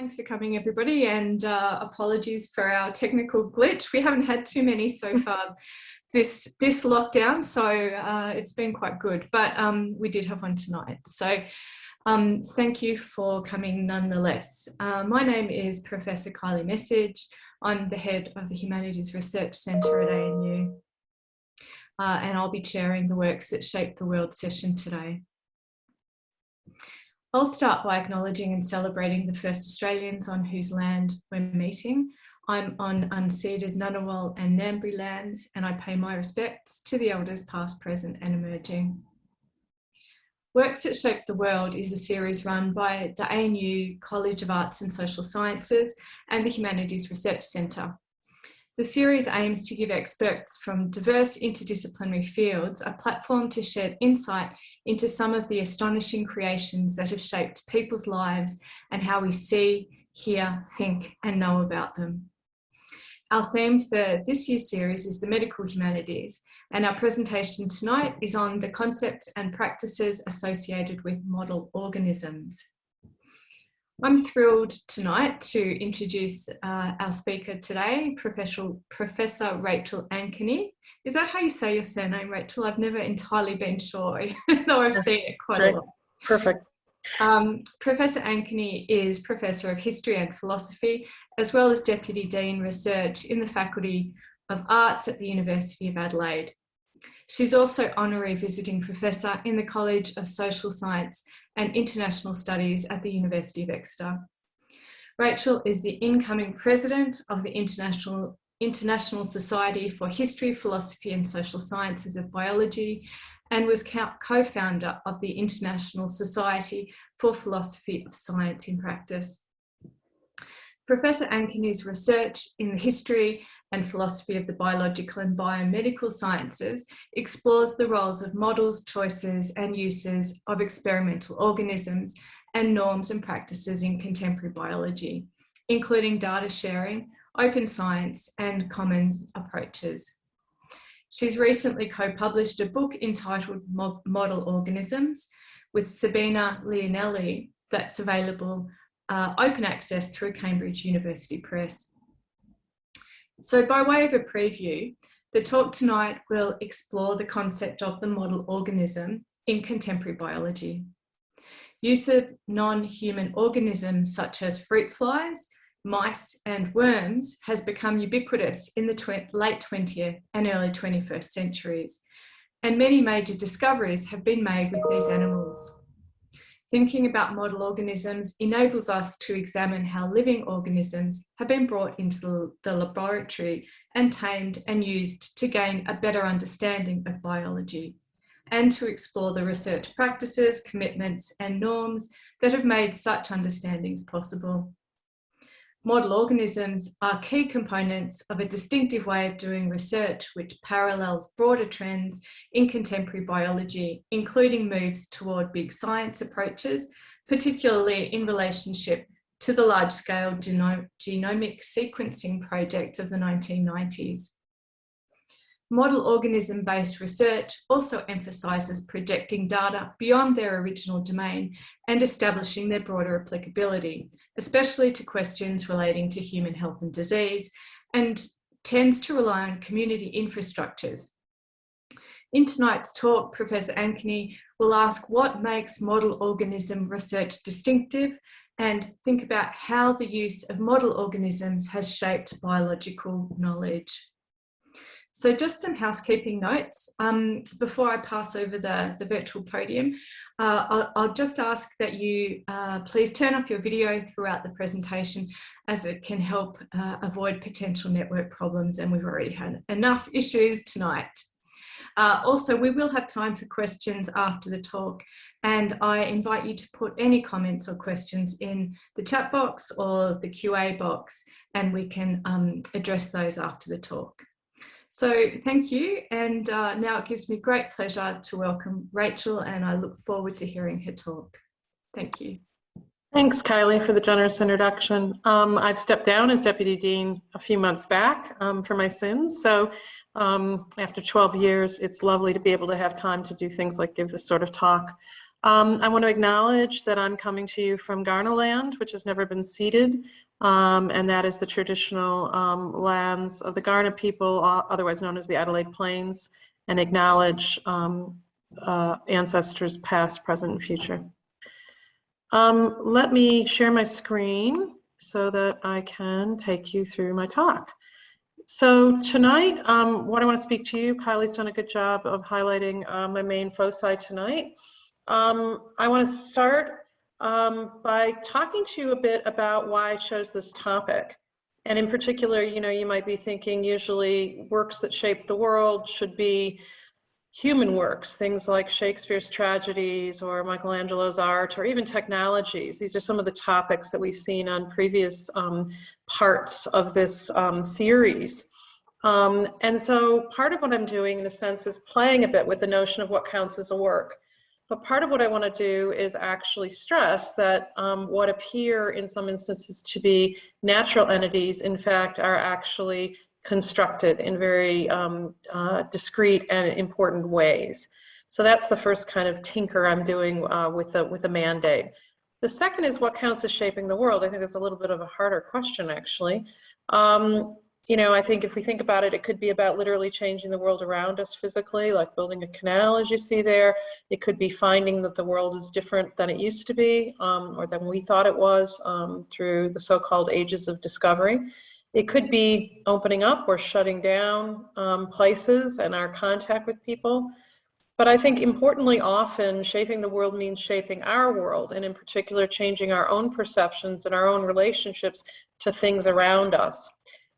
Thanks for coming, everybody, and apologies for our technical glitch. We haven't had too many so far this lockdown, so it's been quite good, but we did have one tonight. So thank you for coming nonetheless. My name is Professor Kylie Message. I'm the head of the Humanities Research Centre at ANU, and I'll be chairing the Works That Shape the World session today. I'll start by acknowledging and celebrating the first Australians on whose land we're meeting. I'm on unceded Ngunnawal and Ngambri lands, and I pay my respects to the elders past, present and emerging. Works That Shape the World is a series run by the ANU College of Arts and Social Sciences and the Humanities Research Centre. The series aims to give experts from diverse interdisciplinary fields a platform to shed insight into some of the astonishing creations that have shaped people's lives and how we see, hear, think and know about them. Our theme for this year's series is the medical humanities, and our presentation tonight is on the concepts and practices associated with model organisms. I'm thrilled tonight to introduce our speaker today, Professor Rachel Ankeny. Is that how you say your surname, Rachel? I've never entirely been sure, even though I've seen it quite a lot. Perfect. Professor Ankeny is Professor of History and Philosophy, as well as Deputy Dean Research in the Faculty of Arts at the University of Adelaide. She's also Honorary Visiting Professor in the College of Social Science and International Studies at the University of Exeter. Rachel is the incoming President of the International Society for History, Philosophy and Social Sciences of Biology, and was co-founder of the International Society for Philosophy of Science in Practice. Professor Ankeny's research in the history and philosophy of the biological and biomedical sciences explores the roles of models, choices and uses of experimental organisms and norms and practices in contemporary biology, including data sharing, open science and commons approaches. She's recently co-published a book entitled Model Organisms with Sabina Leonelli that's available open access through Cambridge University Press. So by way of a preview, the talk tonight will explore the concept of the model organism in contemporary biology. Use of non-human organisms such as fruit flies, mice and worms has become ubiquitous in the late 20th and early 21st centuries, and many major discoveries have been made with these animals. Thinking about model organisms enables us to examine how living organisms have been brought into the laboratory and tamed and used to gain a better understanding of biology, and to explore the research practices, commitments and norms that have made such understandings possible. Model organisms are key components of a distinctive way of doing research which parallels broader trends in contemporary biology, including moves toward big science approaches, particularly in relationship to the large-scale genomic sequencing project of the 1990s. Model organism-based research also emphasises projecting data beyond their original domain and establishing their broader applicability, especially to questions relating to human health and disease, and tends to rely on community infrastructures. In tonight's talk, Professor Ankeny will ask what makes model organism research distinctive and think about how the use of model organisms has shaped biological knowledge. So just some housekeeping notes. Before I pass over the virtual podium, I'll just ask that you please turn off your video throughout the presentation, as it can help avoid potential network problems, and we've already had enough issues tonight. Also, we will have time for questions after the talk, and I invite you to put any comments or questions in the chat box or the QA box, and we can address those after the talk. So thank you, and now it gives me great pleasure to welcome Rachel, and I look forward to hearing her talk. Thank you. Thanks, Kylie, for the generous introduction. I've stepped down as Deputy Dean a few months back for my sins, so after 12 years, it's lovely to be able to have time to do things like give this sort of talk. I want to acknowledge that I'm coming to you from Garner land, which has never been ceded, and that is the traditional lands of the Garner people, otherwise known as the Adelaide Plains, and acknowledge ancestors past, present, and future. Let me share my screen so that I can take you through my talk. So tonight, what I want to speak to you, Kylie's done a good job of highlighting my main foci tonight. I want to start by talking to you a bit about why I chose this topic. And in particular, you know, you might be thinking usually works that shape the world should be human works, things like Shakespeare's tragedies or Michelangelo's art or even technologies. These are some of the topics that we've seen on previous parts of this series. And so part of what I'm doing in a sense is playing a bit with the notion of what counts as a work. But part of what I want to do is actually stress that what appear in some instances to be natural entities, in fact, are actually constructed in very discrete and important ways. So that's the first kind of tinker I'm doing with the mandate. The second is what counts as shaping the world. I think that's a little bit of a harder question, actually. You know, I think if we think about it, it could be about literally changing the world around us physically, like building a canal, as you see there. It could be finding that the world is different than it used to be, or than we thought it was through the so-called ages of discovery. It could be opening up or shutting down places and our contact with people. But I think importantly, often shaping the world means shaping our world, and in particular, changing our own perceptions and our own relationships to things around us.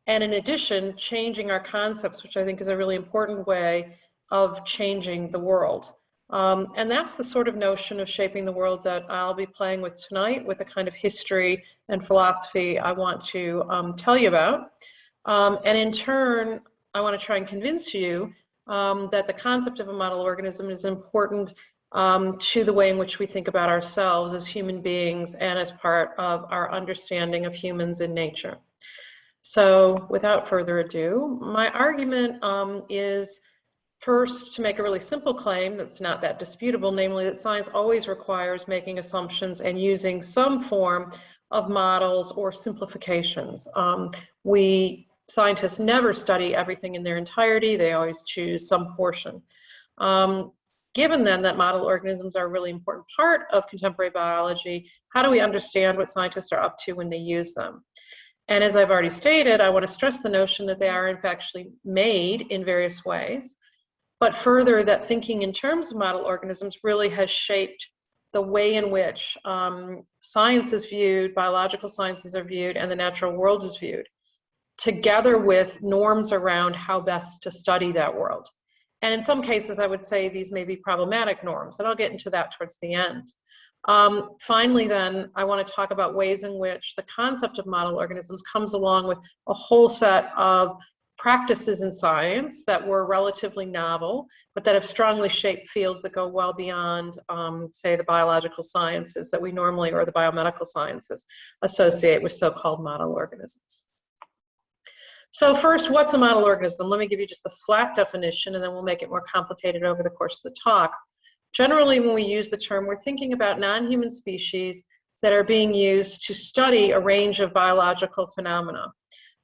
And in addition, changing our concepts, which I think is a really important way of changing the world. And that's the sort of notion of shaping the world that I'll be playing with tonight, with the kind of history and philosophy I want to tell you about. And in turn, I want to try and convince you that the concept of a model organism is important to the way in which we think about ourselves as human beings and as part of our understanding of humans in nature. So without further ado, my argument is first to make a really simple claim that's not that disputable, namely that science always requires making assumptions and using some form of models or simplifications. Scientists never study everything in their entirety, they always choose some portion. Given then that model organisms are a really important part of contemporary biology, how do we understand what scientists are up to when they use them? And as I've already stated, I want to stress the notion that they are in fact actually made in various ways, but further that thinking in terms of model organisms really has shaped the way in which science is viewed, biological sciences are viewed, and the natural world is viewed, together with norms around how best to study that world. And in some cases, I would say these may be problematic norms, and I'll get into that towards the end. Finally, then, I want to talk about ways in which the concept of model organisms comes along with a whole set of practices in science that were relatively novel, but that have strongly shaped fields that go well beyond, say, the biological sciences that we normally, or the biomedical sciences, associate with so-called model organisms. So first, what's a model organism? Let me give you just the flat definition, and then we'll make it more complicated over the course of the talk. Generally, when we use the term, we're thinking about non-human species that are being used to study a range of biological phenomena.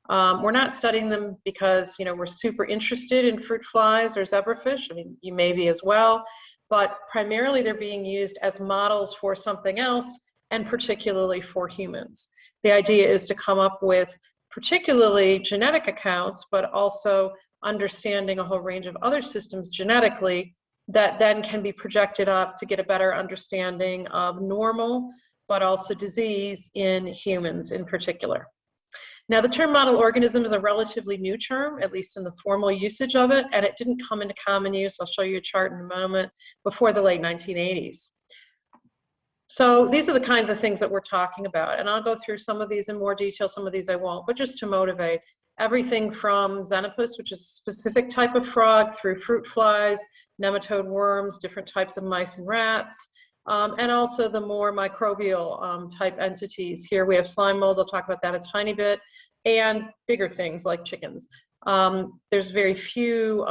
We're not studying them because, you know, we're super interested in fruit flies or zebrafish. I mean, you may be as well, but primarily they're being used as models for something else, and particularly for humans. The idea is to come up with particularly genetic accounts, but also understanding a whole range of other systems genetically that then can be projected up to get a better understanding of normal, but also disease in humans in particular. Now, the term model organism is a relatively new term, at least in the formal usage of it, and it didn't come into common use, I'll show you a chart in a moment, before the late 1980s. So these are the kinds of things that we're talking about, and I'll go through some of these in more detail, some of these I won't, but just to motivate. Everything from xenopus, which is a specific type of frog, through fruit flies, nematode worms, different types of mice and rats, and also the more microbial type entities. Here we have slime molds, I'll talk about that a tiny bit, and bigger things like chickens. There's very few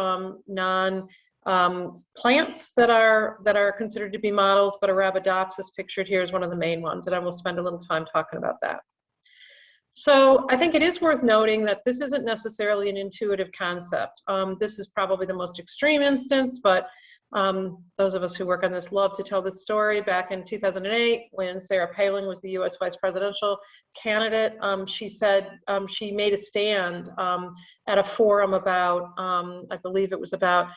plants that are considered to be models, but arabidopsis pictured here is one of the main ones, and I will spend a little time talking about that. So I think it is worth noting that this isn't necessarily an intuitive concept. This is probably the most extreme instance, but those of us who work on this love to tell this story. Back in 2008, when Sarah Palin was the US vice presidential candidate, she said she made a stand at a forum about, I believe it was about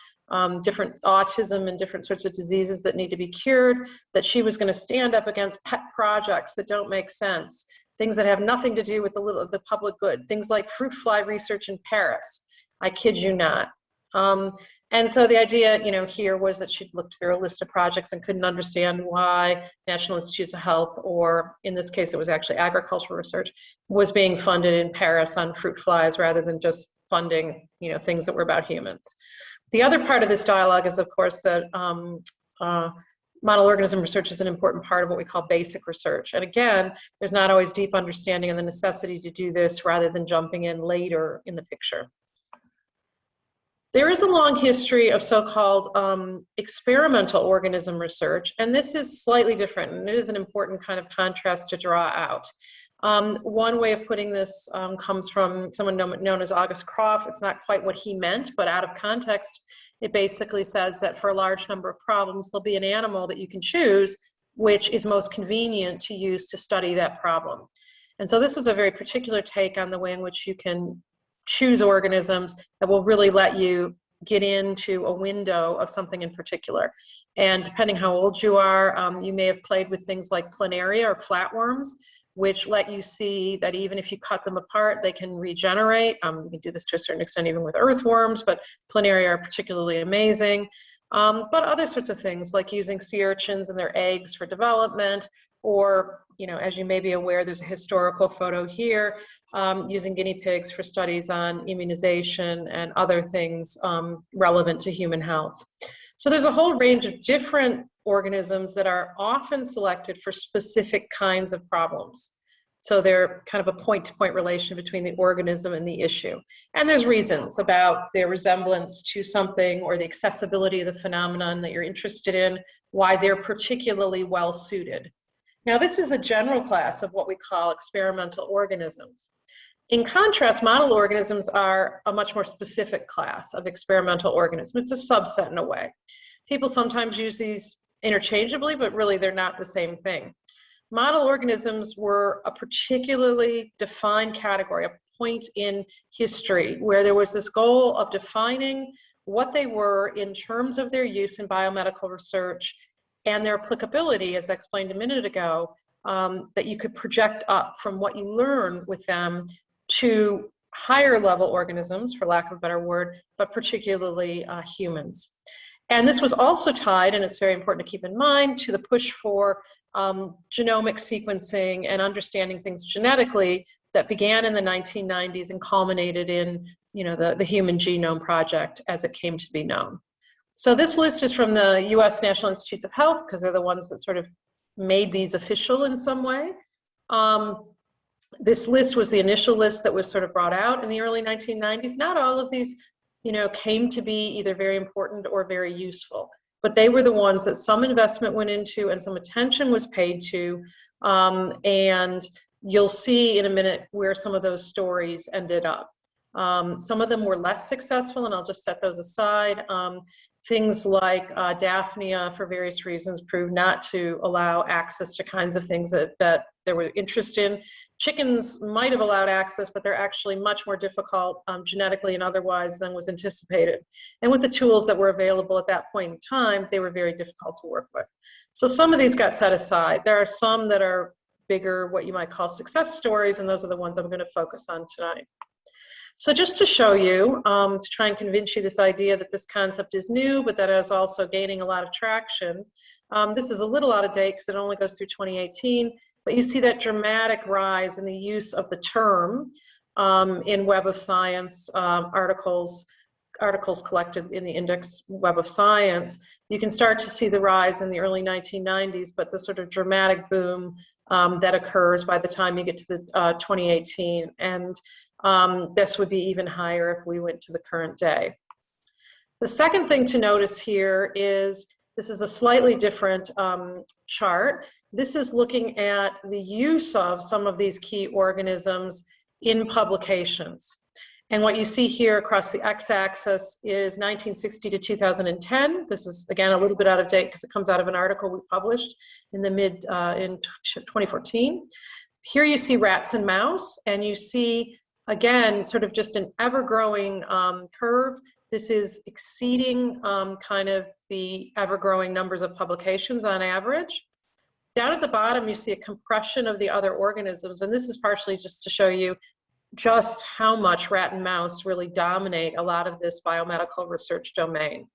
different autism and different sorts of diseases that need to be cured, that she was going to stand up against pet projects that don't make sense, things that have nothing to do with the public good, things like fruit fly research in Paris. I kid you not. And so the idea, here was that she'd looked through a list of projects and couldn't understand why National Institutes of Health, or in this case, it was actually agricultural research, was being funded in Paris on fruit flies rather than just funding, things that were about humans. The other part of this dialogue is, of course, that model organism research is an important part of what we call basic research. And again, there's not always deep understanding of the necessity to do this rather than jumping in later in the picture. There is a long history of so-called experimental organism research, and this is slightly different, and it is an important kind of contrast to draw out. One way of putting this comes from someone known as August Croft. It's not quite what he meant, but out of context, it basically says that for a large number of problems, there'll be an animal that you can choose which is most convenient to use to study that problem. And so this is a very particular take on the way in which you can choose organisms that will really let you get into a window of something in particular. And depending how old you are, you may have played with things like planaria or flatworms, which let you see that even if you cut them apart, they can regenerate. You can do this to a certain extent even with earthworms, but planaria are particularly amazing. But other sorts of things like using sea urchins and their eggs for development, or, as you may be aware, there's a historical photo here using guinea pigs for studies on immunization and other things relevant to human health. So there's a whole range of different organisms that are often selected for specific kinds of problems. So they're kind of a point-to-point relation between the organism and the issue. And there's reasons about their resemblance to something or the accessibility of the phenomenon that you're interested in, why they're particularly well suited. Now, this is the general class of what we call experimental organisms. In contrast, model organisms are a much more specific class of experimental organisms. It's a subset in a way. People sometimes use these interchangeably, but really they're not the same thing. Model organisms were a particularly defined category, a point in history where there was this goal of defining what they were in terms of their use in biomedical research and their applicability, as I explained a minute ago, that you could project up from what you learned with them to higher level organisms, for lack of a better word, but particularly humans. And this was also tied, and it's very important to keep in mind, to the push for genomic sequencing and understanding things genetically that began in the 1990s and culminated in the Human Genome Project as it came to be known. So this list is from the US National Institutes of Health, because they're the ones that sort of made these official in some way. This list was the initial list that was sort of brought out in the early 1990s. Not all of these, came to be either very important or very useful, but they were the ones that some investment went into and some attention was paid to. And you'll see in a minute where some of those stories ended up. Some of them were less successful, and I'll just set those aside. Things like Daphnia, for various reasons, proved not to allow access to kinds of things that there were interest in. Chickens might have allowed access, but they're actually much more difficult genetically and otherwise than was anticipated. And with the tools that were available at that point in time, they were very difficult to work with. So some of these got set aside. There are some that are bigger, what you might call success stories, and those are the ones I'm going to focus on tonight. So just to show you, to try and convince you this idea that this concept is new, but that is also gaining a lot of traction. This is a little out of date because it only goes through 2018, but you see that dramatic rise in the use of the term in Web of Science articles collected in the index Web of Science. You can start to see the rise in the early 1990s, but the sort of dramatic boom that occurs by the time you get to the 2018. And this would be even higher if we went to the current day. The second thing to notice here is this is a slightly different chart. This is looking at the use of some of these key organisms in publications. And what you see here across the x-axis is 1960 to 2010. This is, again, a little bit out of date because it comes out of an article we published in the in 2014. Here you see rats and mouse, and you see, again, sort of just an ever-growing curve. This is exceeding kind of the ever-growing numbers of publications on average. Down at the bottom, you see a compression of the other organisms, and this is partially just to show you just how much rat and mouse really dominate a lot of this biomedical research domain.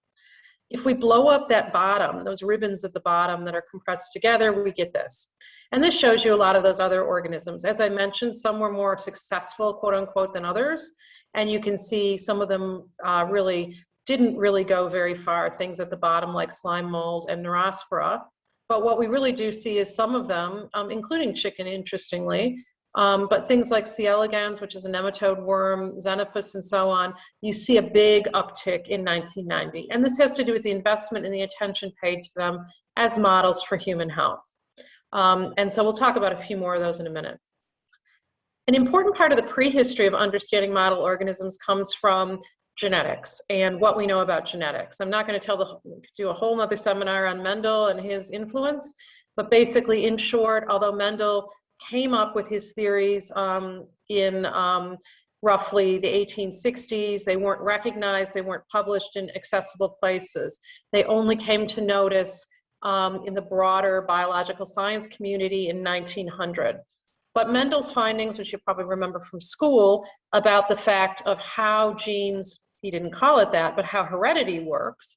If we blow up that bottom, those ribbons at the bottom that are compressed together, we get this. And this shows you a lot of those other organisms. As I mentioned, some were more successful, quote unquote, than others. And you can see some of them didn't really go very far, things at the bottom like slime mold and neurospora. But what we really do see is some of them, including chicken, interestingly, but things like C. elegans, which is a nematode worm, xenopus, and so on, you see a big uptick in 1990. And this has to do with the investment and the attention paid to them as models for human health. And so we'll talk about a few more of those in a minute. An important part of the prehistory of understanding model organisms comes from genetics and what we know about genetics. I'm not going to do a whole nother seminar on Mendel and his influence, but basically, in short, although Mendel came up with his theories in roughly the 1860s, they weren't recognized, they weren't published in accessible places. They only came to notice in the broader biological science community in 1900. But Mendel's findings, which you probably remember from school, about the fact of how genes, he didn't call it that, but how heredity works,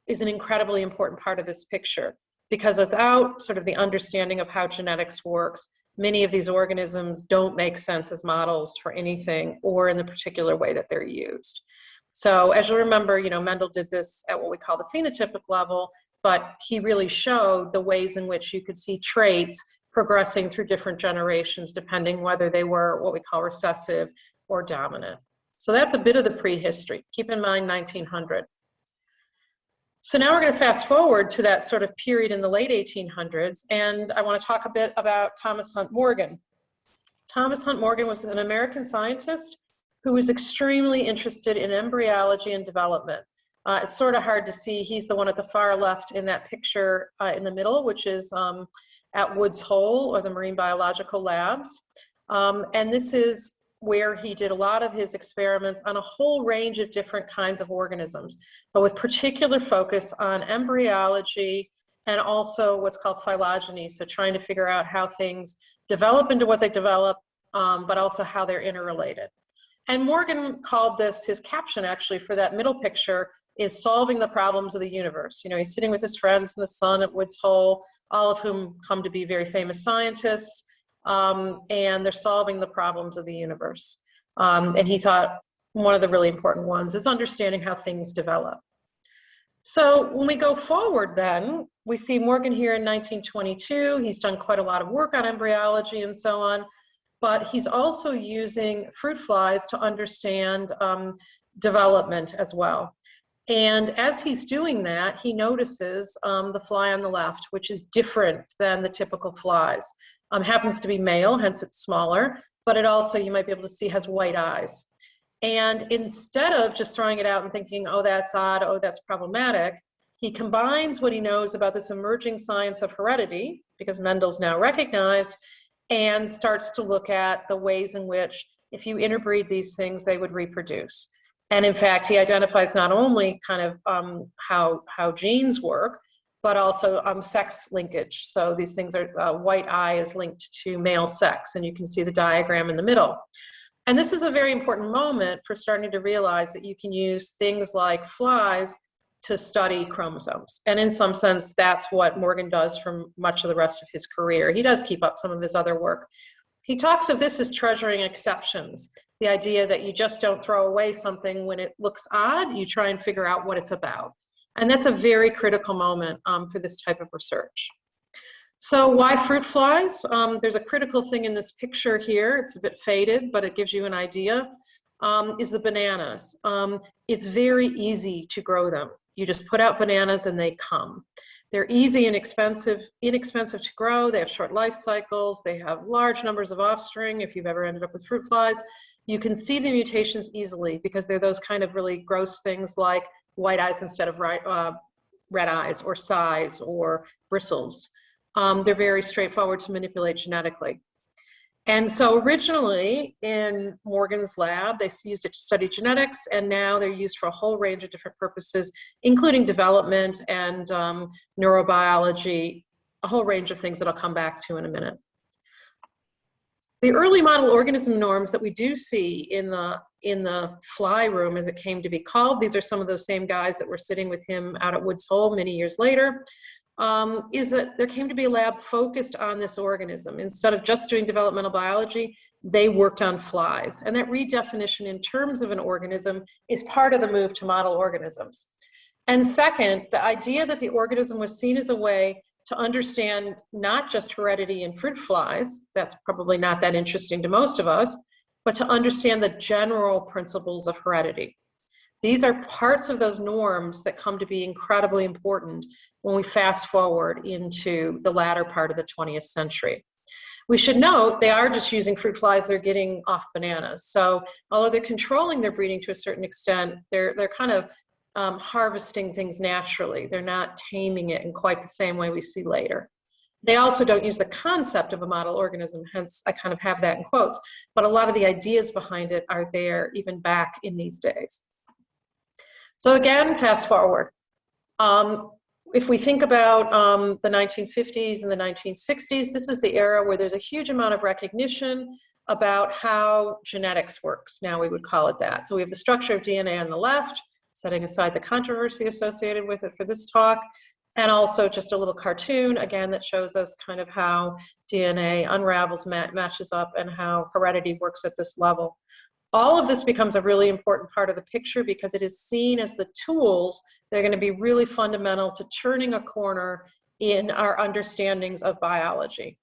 is an incredibly important part of this picture. Because without sort of the understanding of how genetics works, many of these organisms don't make sense as models for anything or in the particular way that they're used. So as you'll remember, Mendel did this at what we call the phenotypic level, but he really showed the ways in which you could see traits progressing through different generations, depending whether they were what we call recessive or dominant. So that's a bit of the prehistory. Keep in mind 1900. So now we're going to fast forward to that sort of period in the late 1800s, and I want to talk a bit about Thomas Hunt Morgan. Thomas Hunt Morgan was an American scientist who was extremely interested in embryology and development. It's sort of hard to see. He's the one at the far left in that picture in the middle, which is at Woods Hole, or the Marine Biological Labs. And this is where he did a lot of his experiments on a whole range of different kinds of organisms, but with particular focus on embryology and also what's called phylogeny, so trying to figure out how things develop into what they develop, but also how they're interrelated. And Morgan called this, his caption actually for that middle picture, is solving the problems of the universe. He's sitting with his friends in the sun at Woods Hole, all of whom come to be very famous scientists, and they're solving the problems of the universe. And he thought one of the really important ones is understanding how things develop. So when we go forward then, we see Morgan here in 1922. He's done quite a lot of work on embryology and so on, but he's also using fruit flies to understand development as well. And as he's doing that, he notices the fly on the left, which is different than the typical flies. Happens to be male, hence it's smaller, but it also, you might be able to see, has white eyes. And instead of just throwing it out and thinking, oh, that's odd, oh, that's problematic, he combines what he knows about this emerging science of heredity, because Mendel's now recognized, and starts to look at the ways in which, if you interbreed these things, they would reproduce. And in fact, he identifies not only kind of how genes work, but also sex linkage. So these things are, white eye is linked to male sex, and you can see the diagram in the middle. And this is a very important moment for starting to realize that you can use things like flies to study chromosomes. And in some sense, that's what Morgan does for much of the rest of his career. He does keep up some of his other work. He talks of this as treasuring exceptions, the idea that you just don't throw away something when it looks odd, you try and figure out what it's about. And that's a very critical moment for this type of research. So why fruit flies? There's a critical thing in this picture here. It's a bit faded, but it gives you an idea. is the bananas. It's very easy to grow them. You just put out bananas and they come. They're easy and inexpensive to grow. They have short life cycles. They have large numbers of offspring. If you've ever ended up with fruit flies, you can see the mutations easily because they're those kind of really gross things like white eyes instead of red eyes, or size, or bristles. They're very straightforward to manipulate genetically. And so originally in Morgan's lab, they used it to study genetics, and now they're used for a whole range of different purposes, including development and neurobiology, a whole range of things that I'll come back to in a minute. The early model organism norms that we do see in the fly room, as it came to be called, these are some of those same guys that were sitting with him out at Woods Hole many years later, is that there came to be a lab focused on this organism. Instead of just doing developmental biology, they worked on flies. And that redefinition in terms of an organism is part of the move to model organisms. And second, the idea that the organism was seen as a way to understand not just heredity in fruit flies, that's probably not that interesting to most of us, but to understand the general principles of heredity. These are parts of those norms that come to be incredibly important when we fast forward into the latter part of the 20th century. We should note they are just using fruit flies they're getting off bananas. So although they're controlling their breeding to a certain extent, they're kind of harvesting things naturally. They're not taming it in quite the same way we see later. They also don't use the concept of a model organism, hence I kind of have that in quotes, but a lot of the ideas behind it are there even back in these days. So again, fast forward. If we think about the 1950s and the 1960s, this is the era where there's a huge amount of recognition about how genetics works. Now we would call it that. So we have the structure of DNA on the left, setting aside the controversy associated with it for this talk, and also just a little cartoon, again, that shows us kind of how DNA unravels, matches up, and how heredity works at this level. All of this becomes a really important part of the picture because it is seen as the tools that are going to be really fundamental to turning a corner in our understandings of biology.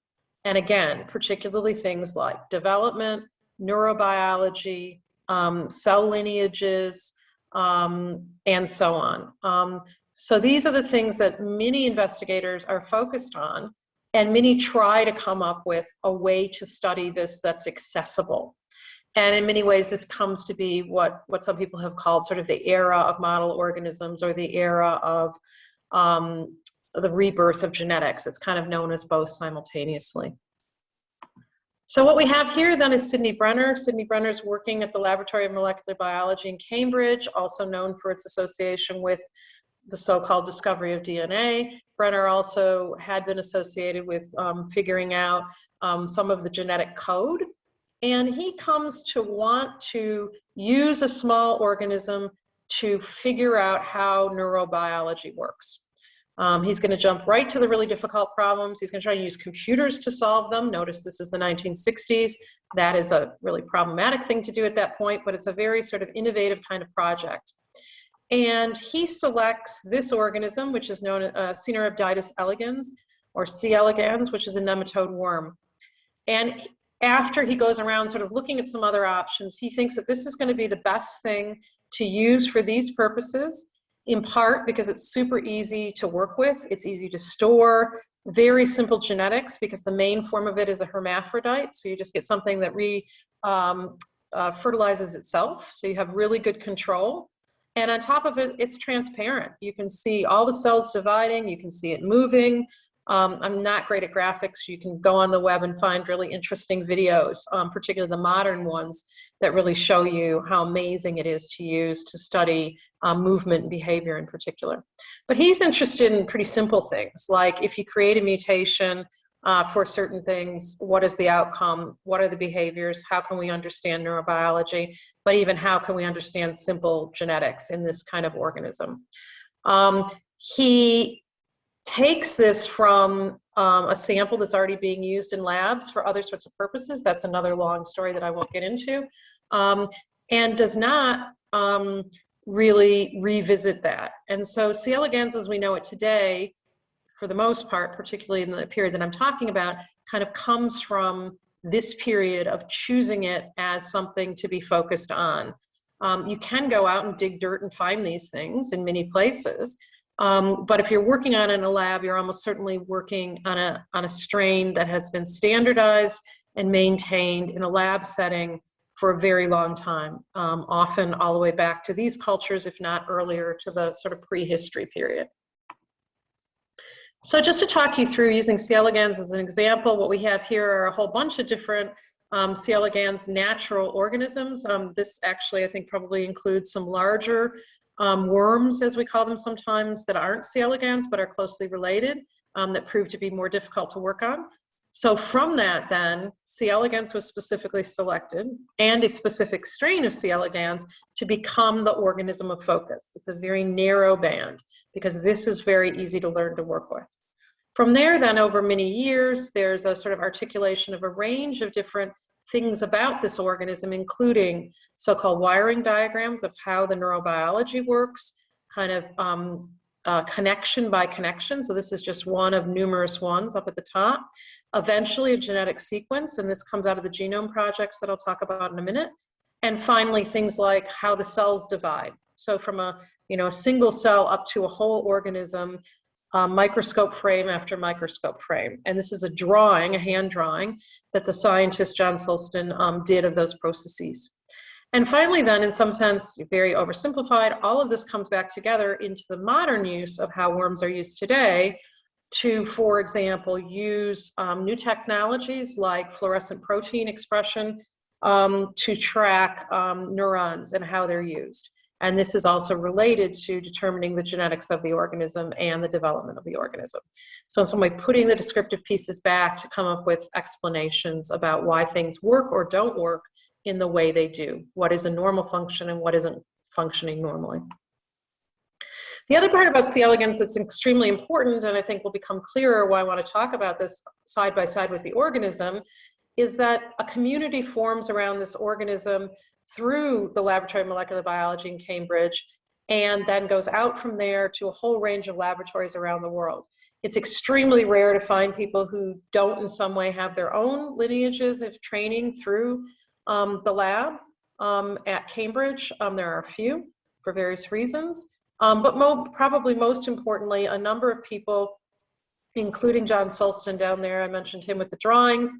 And again, particularly things like development, neurobiology, cell lineages, and so on. So these are the things that many investigators are focused on, and many try to come up with a way to study this that's accessible. And in many ways, this comes to be what some people have called sort of the era of model organisms, or the era of the rebirth of genetics. It's kind of known as both simultaneously. So what we have here then is Sidney Brenner. Sidney Brenner is working at the Laboratory of Molecular Biology in Cambridge, also known for its association with the so-called discovery of DNA. Brenner also had been associated with figuring out some of the genetic code. And he comes to want to use a small organism to figure out how neurobiology works. He's going to jump right to the really difficult problems. He's going to try to use computers to solve them. Notice this is the 1960s. That is a really problematic thing to do at that point, but it's a very sort of innovative kind of project. And he selects this organism, which is known as Arabidopsis elegans, or C. elegans, which is a nematode worm. And after he goes around sort of looking at some other options, he thinks that this is going to be the best thing to use for these purposes, in part because it's super easy to work with, it's easy to store, very simple genetics because the main form of it is a hermaphrodite, so you just get something that fertilizes itself, so you have really good control. And on top of it, it's transparent. You can see all the cells dividing, you can see it moving. I'm not great at graphics. You can go on the web and find really interesting videos, particularly the modern ones, that really show you how amazing it is to use to study movement and behavior in particular. But he's interested in pretty simple things, like if you create a mutation for certain things, what is the outcome? What are the behaviors? How can we understand neurobiology? But even how can we understand simple genetics in this kind of organism? He takes this from a sample that's already being used in labs for other sorts of purposes. That's another long story that I won't get into, and does not really revisit that. And so C. elegans, as we know it today, for the most part, particularly in the period that I'm talking about, kind of comes from this period of choosing it as something to be focused on. You can go out and dig dirt and find these things in many places. But if you're working on it in a lab, you're almost certainly working on a strain that has been standardized and maintained in a lab setting for a very long time, often all the way back to these cultures, if not earlier, to the sort of prehistory period. So just to talk you through using C. elegans as an example, what we have here are a whole bunch of different C. elegans natural organisms. This actually, I think, probably includes some larger worms, as we call them sometimes, that aren't C. elegans but are closely related, that prove to be more difficult to work on. So from that then, C. elegans was specifically selected, and a specific strain of C. elegans to become the organism of focus. It's a very narrow band, because this is very easy to learn to work with. From there then, over many years, there's a sort of articulation of a range of different things about this organism, including so-called wiring diagrams of how the neurobiology works, kind of connection by connection. So this is just one of numerous ones up at the top. Eventually a genetic sequence, and this comes out of the Genome projects that I'll talk about in a minute. And finally, things like how the cells divide. So from a single cell up to a whole organism, microscope frame after microscope frame. And this is a drawing, a hand drawing, that the scientist John Sulston did of those processes. And finally then, in some sense, very oversimplified, all of this comes back together into the modern use of how worms are used today to, for example, use new technologies like fluorescent protein expression to track neurons and how they're used. And this is also related to determining the genetics of the organism and the development of the organism. So in some way, putting the descriptive pieces back to come up with explanations about why things work or don't work in the way they do. What is a normal function and what isn't functioning normally. The other part about C. elegans that's extremely important, and I think will become clearer why I want to talk about this side by side with the organism, is that a community forms around this organism through the Laboratory of Molecular Biology in Cambridge, and then goes out from there to a whole range of laboratories around the world. It's extremely rare to find people who don't in some way have their own lineages of training through the lab at Cambridge. There are a few for various reasons, but probably most importantly, a number of people, including John Sulston down there, I mentioned him with the drawings,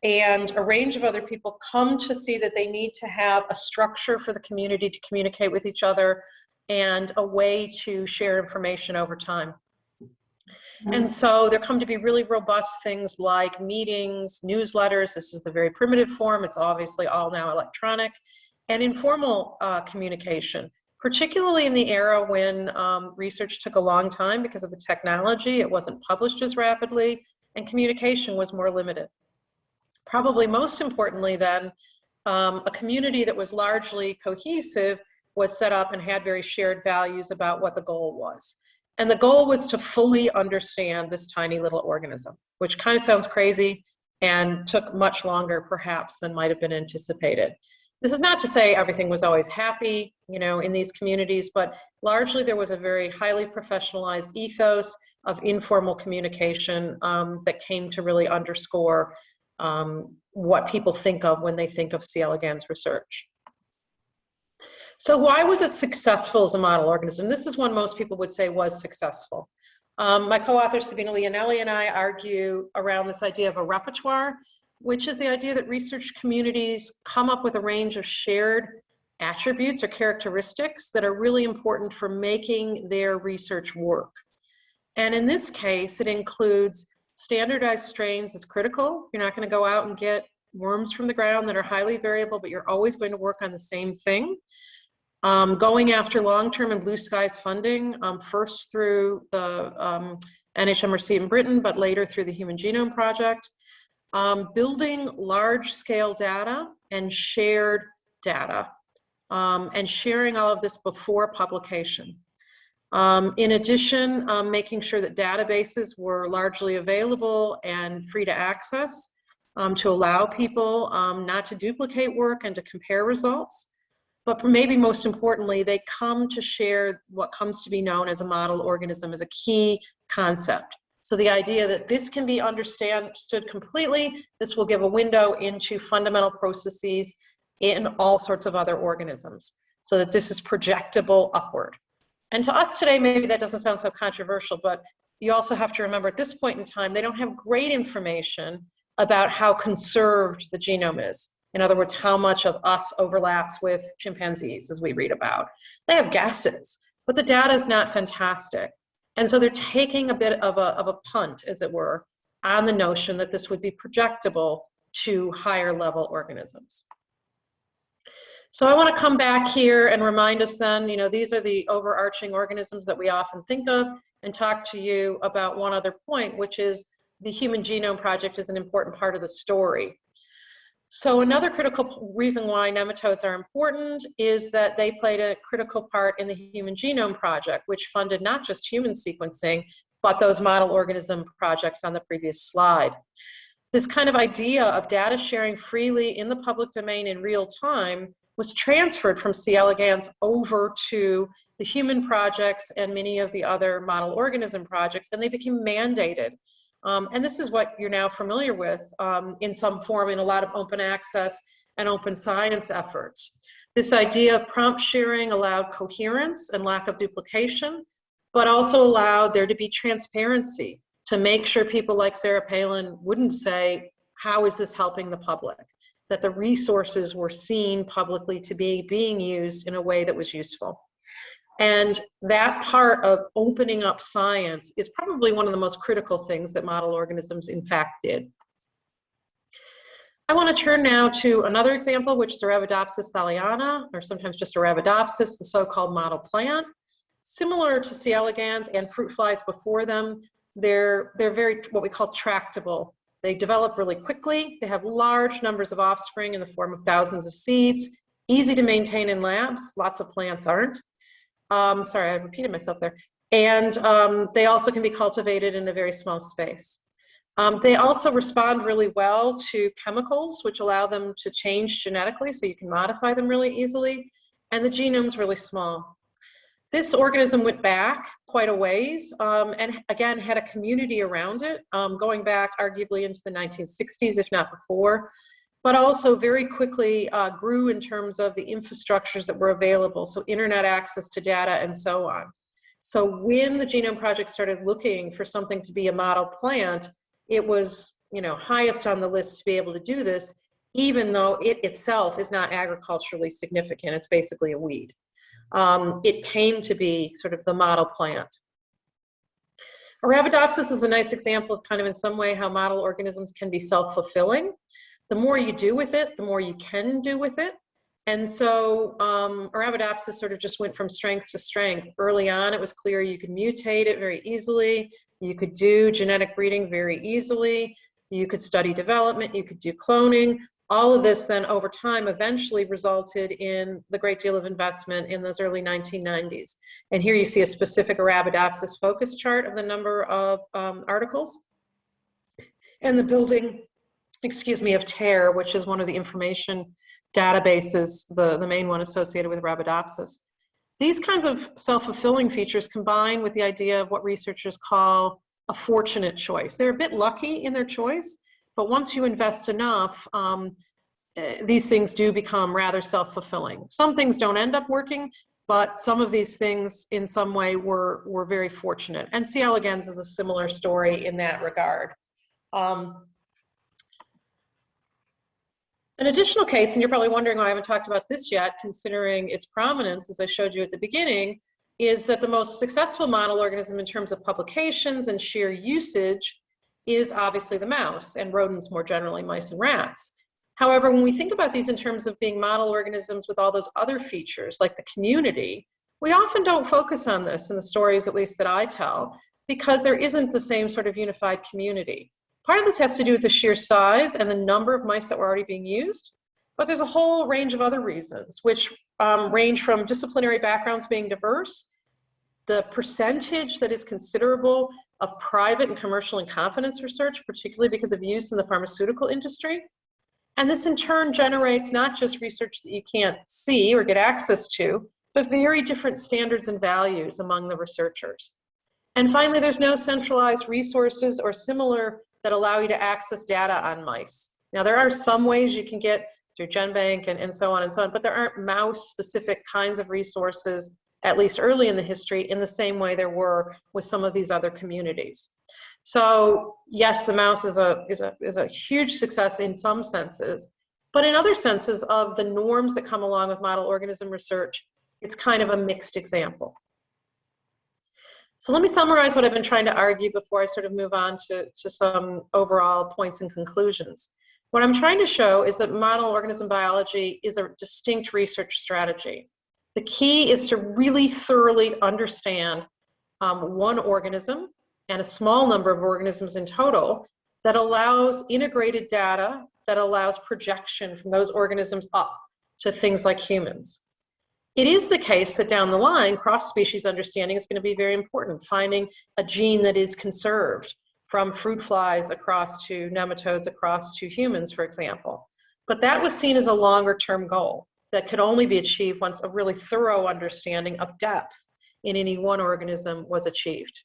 and a range of other people come to see that they need to have a structure for the community to communicate with each other and a way to share information over time. And so there come to be really robust things like meetings, newsletters. This is the very primitive form. It's obviously all now electronic, and informal communication, particularly in the era when research took a long time because of the technology. It wasn't published as rapidly, and communication was more limited. Probably most importantly then, a community that was largely cohesive was set up and had very shared values about what the goal was. And the goal was to fully understand this tiny little organism, which kind of sounds crazy and took much longer perhaps than might have been anticipated. This is not to say everything was always happy, in these communities, but largely there was a very highly professionalized ethos of informal communication that came to really underscore what people think of when they think of C. elegans research. So why was it successful as a model organism? This is one most people would say was successful. My co-author Sabina Leonelli and I argue around this idea of a repertoire, which is the idea that research communities come up with a range of shared attributes or characteristics that are really important for making their research work. And in this case, it includes standardized strains is critical. You're not going to go out and get worms from the ground that are highly variable, but you're always going to work on the same thing. Going after long-term and blue skies funding, first through the NHMRC in Britain, but later through the Human Genome Project. Building large-scale data and shared data, and sharing all of this before publication. In addition, making sure that databases were largely available and free to access to allow people not to duplicate work and to compare results. But maybe most importantly, they come to share what comes to be known as a model organism as a key concept. So the idea that this can be understood completely, this will give a window into fundamental processes in all sorts of other organisms, so that this is projectable upward. And to us today, maybe that doesn't sound so controversial, but you also have to remember at this point in time, they don't have great information about how conserved the genome is. In other words, how much of us overlaps with chimpanzees, as we read about. They have guesses, but the data is not fantastic. And so they're taking a bit of a punt, as it were, on the notion that this would be projectable to higher level organisms. So I want to come back here and remind us then, these are the overarching organisms that we often think of, and talk to you about one other point, which is the Human Genome Project is an important part of the story. So another critical reason why nematodes are important is that they played a critical part in the Human Genome Project, which funded not just human sequencing, but those model organism projects on the previous slide. This kind of idea of data sharing freely in the public domain in real time was transferred from C. elegans over to the human projects and many of the other model organism projects, and they became mandated. And this is what you're now familiar with in some form in a lot of open access and open science efforts. This idea of prompt sharing allowed coherence and lack of duplication, but also allowed there to be transparency to make sure people like Sarah Palin wouldn't say, how is this helping the public? That the resources were seen publicly to be being used in a way that was useful. And that part of opening up science is probably one of the most critical things that model organisms in fact did. I want to turn now to another example, which is Arabidopsis thaliana, or sometimes just Arabidopsis, the so-called model plant. Similar to C. elegans and fruit flies before them, they're very, what we call tractable. They develop really quickly. They have large numbers of offspring in the form of thousands of seeds, easy to maintain in labs. Lots of plants aren't. Sorry, I repeated myself there. And they also can be cultivated in a very small space. They also respond really well to chemicals, which allow them to change genetically, so you can modify them really easily. And the genome's really small. This organism went back quite a ways, and again, had a community around it, going back arguably into the 1960s, if not before, but also very quickly grew in terms of the infrastructures that were available, so internet access to data and so on. So when the Genome Project started looking for something to be a model plant, it was highest on the list to be able to do this, even though it itself is not agriculturally significant. It's basically a weed. It came to be sort of the model plant. Arabidopsis is a nice example of kind of in some way how model organisms can be self-fulfilling. The more you do with it, the more you can do with it. And so Arabidopsis sort of just went from strength to strength. Early on, it was clear you could mutate it very easily. You could do genetic breeding very easily. You could study development. You could do cloning. All of this then over time eventually resulted in the great deal of investment in those early 1990s. And here you see a specific Arabidopsis focus chart of the number of articles and the building, of TARE, which is one of the information databases, the main one associated with Arabidopsis. These kinds of self-fulfilling features combine with the idea of what researchers call a fortunate choice. They're a bit lucky in their choice, but once you invest enough, these things do become rather self-fulfilling. Some things don't end up working, but some of these things in some way were very fortunate. And C. elegans is a similar story in that regard. An additional case, and you're probably wondering why I haven't talked about this yet, considering its prominence, as I showed you at the beginning, is that the most successful model organism in terms of publications and sheer usage is obviously the mouse, and rodents more generally, mice and rats. However, when we think about these in terms of being model organisms with all those other features, like the community, we often don't focus on this in the stories, at least that I tell, because there isn't the same sort of unified community. Part of this has to do with the sheer size and the number of mice that were already being used, but there's a whole range of other reasons, which range from disciplinary backgrounds being diverse, the percentage that is considerable of private and commercial and confidence research, particularly because of use in the pharmaceutical industry. And this in turn generates not just research that you can't see or get access to, but very different standards and values among the researchers. And finally, there's no centralized resources or similar that allow you to access data on mice. Now, there are some ways you can get through GenBank and so on and so on, but there aren't mouse-specific kinds of resources, at least early in the history, in the same way there were with some of these other communities. So yes, the mouse is a huge success in some senses, but in other senses of the norms that come along with model organism research, it's kind of a mixed example. So let me summarize what I've been trying to argue before I sort of move on to some overall points and conclusions. What I'm trying to show is that model organism biology is a distinct research strategy. The key is to really thoroughly understand one organism and a small number of organisms in total that allows integrated data that allows projection from those organisms up to things like humans. It is the case that down the line, cross-species understanding is going to be very important, finding a gene that is conserved from fruit flies across to nematodes across to humans, for example. But that was seen as a longer-term goal that could only be achieved once a really thorough understanding of depth in any one organism was achieved.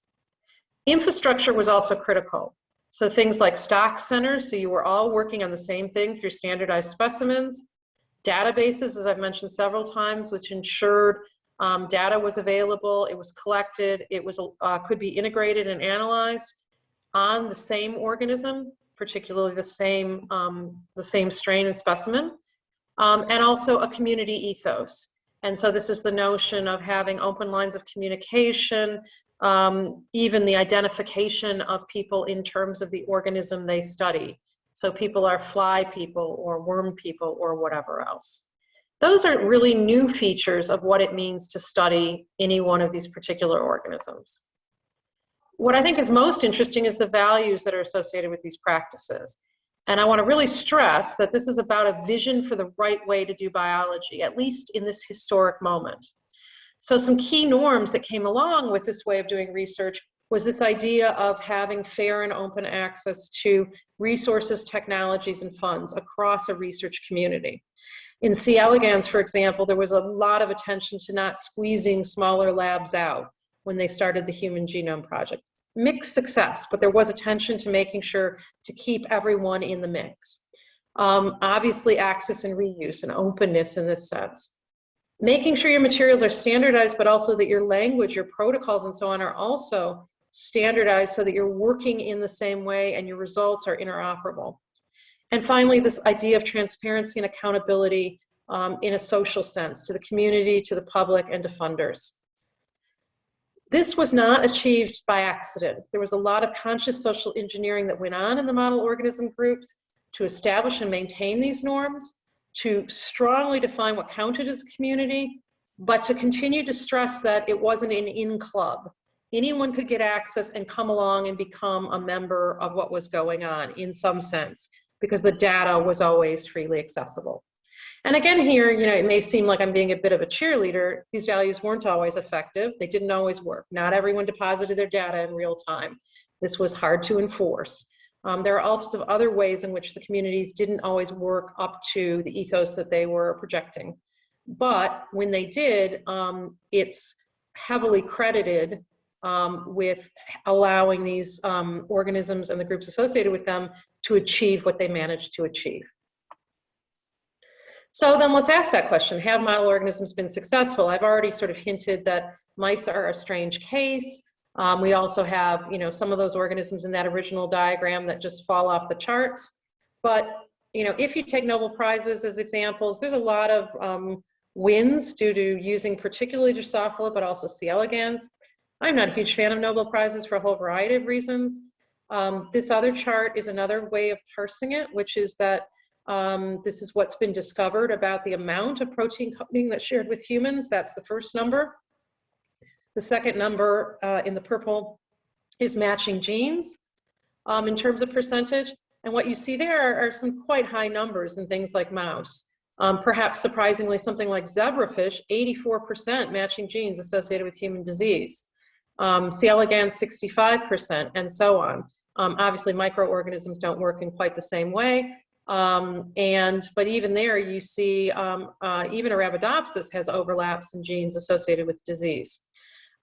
Infrastructure was also critical. So things like stock centers, so you were all working on the same thing through standardized specimens, databases, as I've mentioned several times, which ensured data was available, it was collected, it was could be integrated and analyzed on the same organism, particularly the same strain and specimen, and also a community ethos. And so this is the notion of having open lines of communication, even the identification of people in terms of the organism they study. So people are fly people or worm people or whatever else. Those are really new features of what it means to study any one of these particular organisms. What I think is most interesting is the values that are associated with these practices. And I want to really stress that this is about a vision for the right way to do biology, at least in this historic moment. So some key norms that came along with this way of doing research was this idea of having fair and open access to resources, technologies, and funds across a research community. In C. elegans, for example, there was a lot of attention to not squeezing smaller labs out when they started the Human Genome Project. Mixed success, but there was attention to making sure to keep everyone in the mix. Obviously, access and reuse and openness in this sense. Making sure your materials are standardized, but also that your language, your protocols, and so on are also standardized so that you're working in the same way and your results are interoperable. And finally, this idea of transparency and accountability in a social sense to the community, to the public, and to funders. This was not achieved by accident. There was a lot of conscious social engineering that went on in the model organism groups to establish and maintain these norms, to strongly define what counted as a community, but to continue to stress that it wasn't an in-club. Anyone could get access and come along and become a member of what was going on in some sense, because the data was always freely accessible. And again here, it may seem like I'm being a bit of a cheerleader. These values weren't always effective. They didn't always work. Not everyone deposited their data in real time. This was hard to enforce. There are all sorts of other ways in which the communities didn't always work up to the ethos that they were projecting. But when they did, it's heavily credited with allowing these organisms and the groups associated with them to achieve what they managed to achieve. So then let's ask that question. Have model organisms been successful? I've already sort of hinted that mice are a strange case. We also have, some of those organisms in that original diagram that just fall off the charts. But, if you take Nobel Prizes as examples, there's a lot of wins due to using particularly Drosophila, but also C. elegans. I'm not a huge fan of Nobel Prizes for a whole variety of reasons. This other chart is another way of parsing it, which is that this is what's been discovered about the amount of protein coding that's shared with humans. That's the first number. The second number in the purple is matching genes in terms of percentage. And what you see there are some quite high numbers in things like mouse. Perhaps surprisingly, something like zebrafish, 84% matching genes associated with human disease. C. elegans, 65%, and so on. Obviously, microorganisms don't work in quite the same way. But even there, you see even arabidopsis has overlaps in genes associated with disease.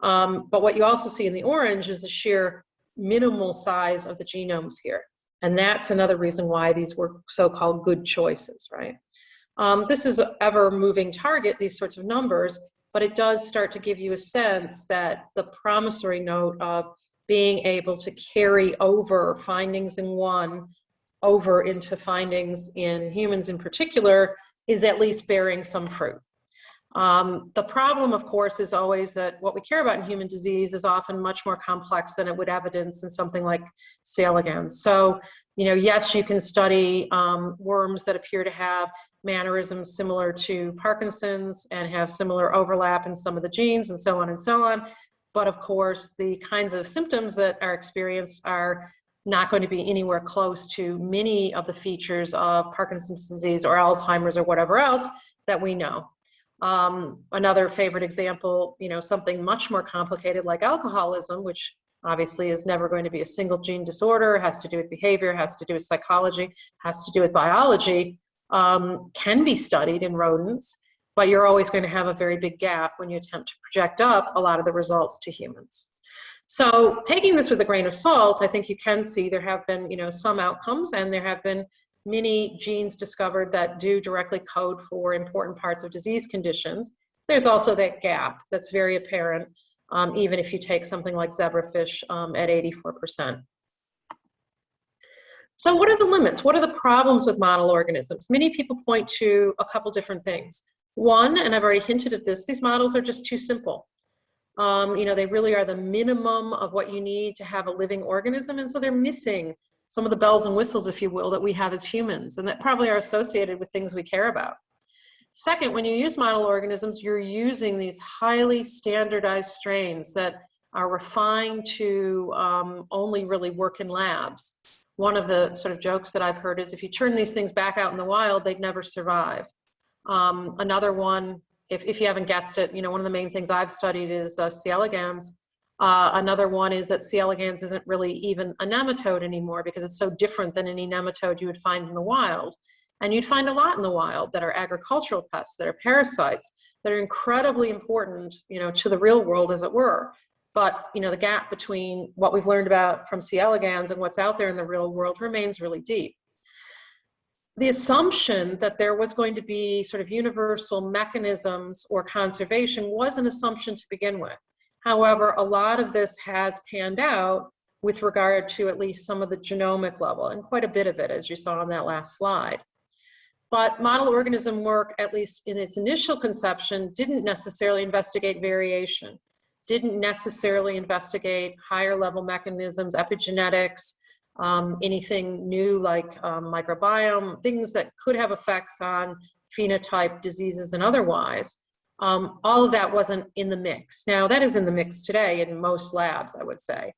But what you also see in the orange is the sheer minimal size of the genomes here. And that's another reason why these were so-called good choices, right? This is an ever-moving target, these sorts of numbers, but it does start to give you a sense that the promissory note of being able to carry over findings in one over into findings in humans in particular is at least bearing some fruit. The problem, of course, is always that what we care about in human disease is often much more complex than it would evidence in something like C. elegans. So, you know, yes, you can study worms that appear to have mannerisms similar to Parkinson's and have similar overlap in some of the genes and so on and so on. But of course, the kinds of symptoms that are experienced are not going to be anywhere close to many of the features of Parkinson's disease or Alzheimer's or whatever else that we know. Another favorite example, you know, something much more complicated like alcoholism, which obviously is never going to be a single gene disorder, has to do with behavior, has to do with psychology, has to do with biology, can be studied in rodents, but you're always going to have a very big gap when you attempt to project up a lot of the results to humans. So taking this with a grain of salt, I think you can see there have been, you know, some outcomes, and there have been many genes discovered that do directly code for important parts of disease conditions. There's also that gap that's very apparent, even if you take something like zebrafish at 84%. So what are the limits? What are the problems with model organisms? Many people point to a couple different things. One, and I've already hinted at this, these models are just too simple. You know, they really are the minimum of what you need to have a living organism, and so they're missing some of the bells and whistles, if you will, that we have as humans, and that probably are associated with things we care about. Second, when you use model organisms, you're using these highly standardized strains that are refined to only really work in labs. One of the sort of jokes that I've heard is if you turn these things back out in the wild, they'd never survive. Another one, if you haven't guessed it, you know, one of the main things I've studied is C. elegans. Another one is that C. elegans isn't really even a nematode anymore because it's so different than any nematode you would find in the wild. And you'd find a lot in the wild that are agricultural pests, that are parasites, that are incredibly important, you know, to the real world, as it were. But, you know, the gap between what we've learned about from C. elegans and what's out there in the real world remains really deep. The assumption that there was going to be sort of universal mechanisms or conservation was an assumption to begin with. However, a lot of this has panned out with regard to at least some of the genomic level, and quite a bit of it, as you saw on that last slide. But model organism work, at least in its initial conception, didn't necessarily investigate variation, didn't necessarily investigate higher level mechanisms, epigenetics, anything new like microbiome, things that could have effects on phenotype, diseases, and otherwise. All of that wasn't in the mix. Now, that is in the mix today in most labs, I would say.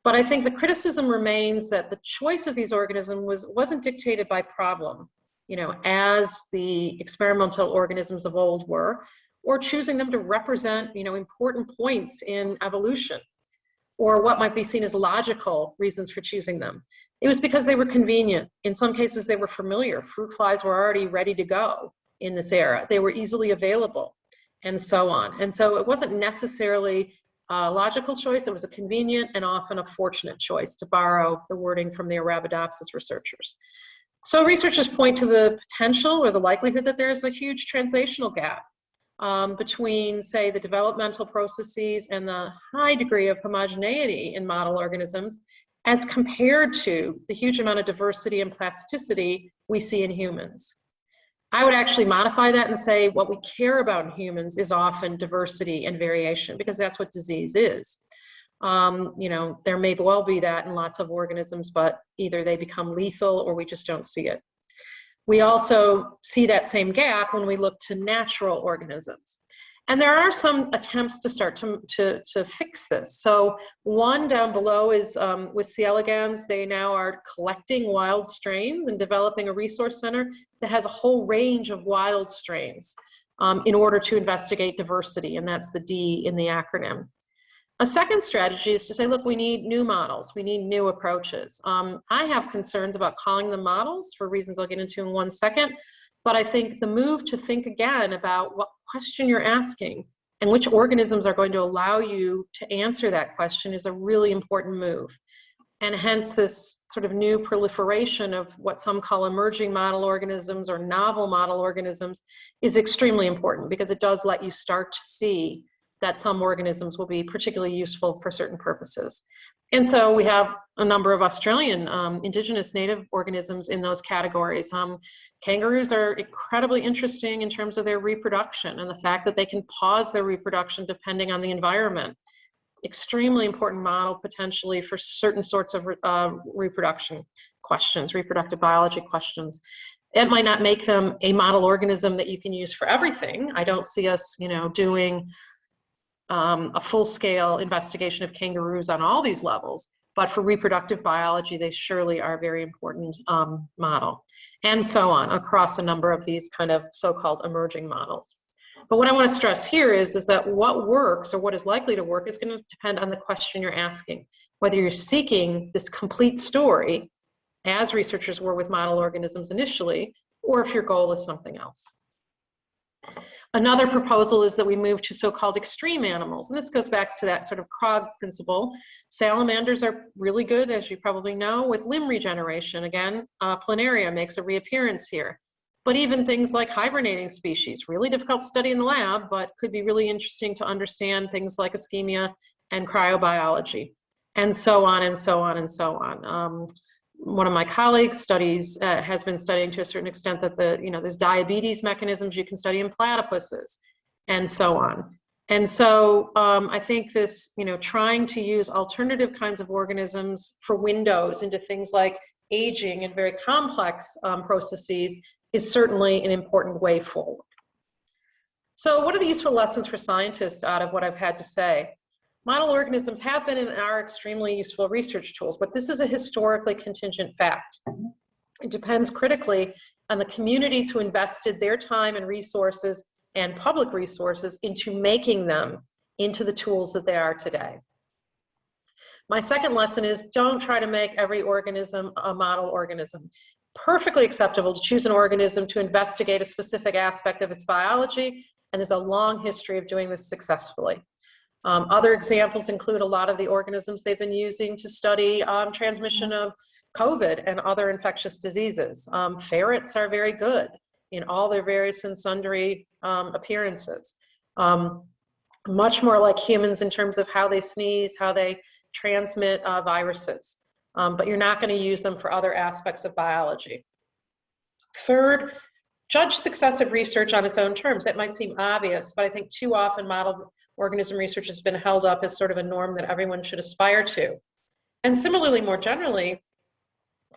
But I think the criticism remains that the choice of these organisms wasn't dictated by problem, you know, as the experimental organisms of old were, or choosing them to represent, you know, important points in evolution, or what might be seen as logical reasons for choosing them. It was because they were convenient. In some cases, they were familiar. Fruit flies were already ready to go in this era. They were easily available, and so on. And so it wasn't necessarily a logical choice. It was a convenient and often a fortunate choice, to borrow the wording from the arabidopsis researchers. So researchers point to the potential or the likelihood that there's a huge translational gap between, say, the developmental processes and the high degree of homogeneity in model organisms as compared to the huge amount of diversity and plasticity we see in humans. I would actually modify that and say what we care about in humans is often diversity and variation, because that's what disease is. You know, there may well be that in lots of organisms, but either they become lethal or we just don't see it. We also see that same gap when we look to natural organisms. And there are some attempts to start to fix this. So one down below is with C. elegans. They now are collecting wild strains and developing a resource center that has a whole range of wild strains in order to investigate diversity, and that's the D in the acronym. A second strategy is to say, look, we need new models. We need new approaches. I have concerns about calling them models for reasons I'll get into in 1 second, but I think the move to think again about what question you're asking and which organisms are going to allow you to answer that question is a really important move. And hence this sort of new proliferation of what some call emerging model organisms or novel model organisms is extremely important, because it does let you start to see that some organisms will be particularly useful for certain purposes. And so we have a number of Australian indigenous native organisms in those categories. Kangaroos are incredibly interesting in terms of their reproduction and the fact that they can pause their reproduction depending on the environment. Extremely important model potentially for certain sorts of reproduction questions, reproductive biology questions. It might not make them a model organism that you can use for everything. I don't see us, doing a full-scale investigation of kangaroos on all these levels, but for reproductive biology, they surely are a very important model, and so on across a number of these kind of so-called emerging models. But what I want to stress here is that what works or what is likely to work is going to depend on the question you're asking, whether you're seeking this complete story, as researchers were with model organisms initially, or if your goal is something else. Another proposal is that we move to so-called extreme animals, and this goes back to that sort of Krog principle. Salamanders are really good, as you probably know, with limb regeneration. Again, planaria makes a reappearance here. But even things like hibernating species, really difficult to study in the lab, but could be really interesting to understand things like ischemia and cryobiology, and so on and so on and so on. One of my colleagues has been studying to a certain extent that there's diabetes mechanisms you can study in platypuses, and so on. And so I think this, trying to use alternative kinds of organisms for windows into things like aging and very complex processes is certainly an important way forward. So what are the useful lessons for scientists out of what I've had to say? Model organisms have been and are extremely useful research tools, but this is a historically contingent fact. It depends critically on the communities who invested their time and resources and public resources into making them into the tools that they are today. My second lesson is don't try to make every organism a model organism. Perfectly acceptable to choose an organism to investigate a specific aspect of its biology, and there's a long history of doing this successfully. Other examples include a lot of the organisms they've been using to study transmission of COVID and other infectious diseases. Ferrets are very good in all their various and sundry appearances. Much more like humans in terms of how they sneeze, how they transmit viruses. But you're not going to use them for other aspects of biology. Third, judge success of research on its own terms. That might seem obvious, but I think too often model organism research has been held up as sort of a norm that everyone should aspire to. And similarly, more generally,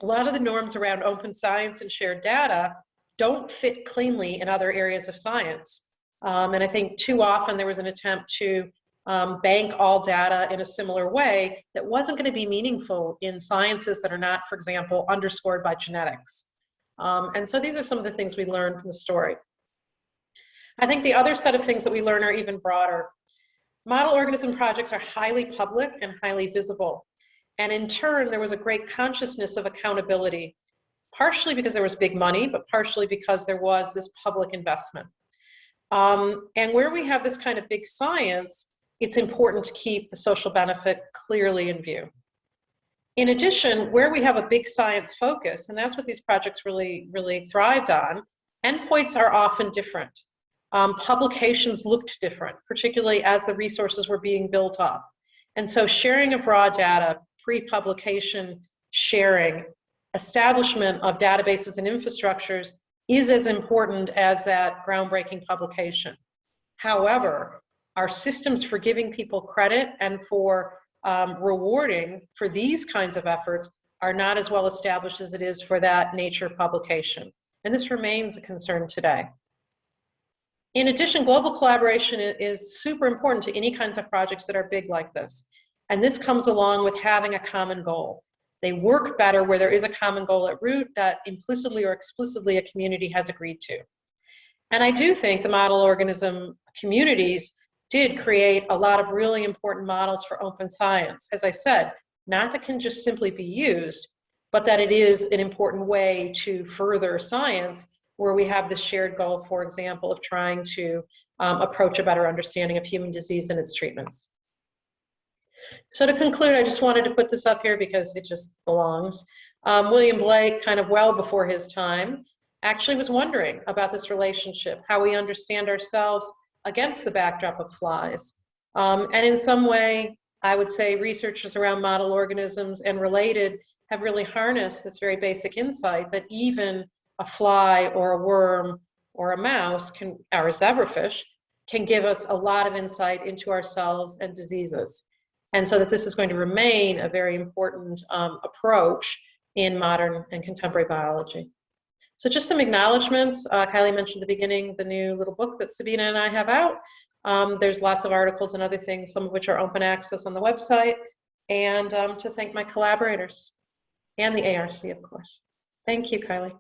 a lot of the norms around open science and shared data don't fit cleanly in other areas of science. And I think too often there was an attempt to bank all data in a similar way that wasn't going to be meaningful in sciences that are not, for example, underscored by genetics. And so these are some of the things we learned from the story. I think the other set of things that we learn are even broader. Model organism projects are highly public and highly visible. And in turn, there was a great consciousness of accountability, partially because there was big money, but partially because there was this public investment. And where we have this kind of big science, it's important to keep the social benefit clearly in view. In addition, where we have a big science focus, and that's what these projects really thrived on, endpoints are often different. Publications looked different, particularly as the resources were being built up. And so sharing of raw data, pre-publication sharing, establishment of databases and infrastructures is as important as that groundbreaking publication. However, our systems for giving people credit and for rewarding for these kinds of efforts are not as well established as it is for that Nature publication. And this remains a concern today. In addition, global collaboration is super important to any kinds of projects that are big like this. And this comes along with having a common goal. They work better where there is a common goal at root that implicitly or explicitly a community has agreed to. And I do think the model organism communities did create a lot of really important models for open science. As I said, not that can just simply be used, but that it is an important way to further science where we have the shared goal, for example, of trying to approach a better understanding of human disease and its treatments. So to conclude, I just wanted to put this up here because it just belongs. William Blake, kind of well before his time, actually was wondering about this relationship, how we understand ourselves against the backdrop of flies. And in some way, I would say researchers around model organisms and related have really harnessed this very basic insight that even a fly or a worm or a mouse or a zebrafish can give us a lot of insight into ourselves and diseases. And so that this is going to remain a very important approach in modern and contemporary biology. So just some acknowledgements. Kylie mentioned at the beginning the new little book that Sabina and I have out. There's lots of articles and other things, some of which are open access on the website. And to thank my collaborators and the ARC, of course. Thank you, Kylie.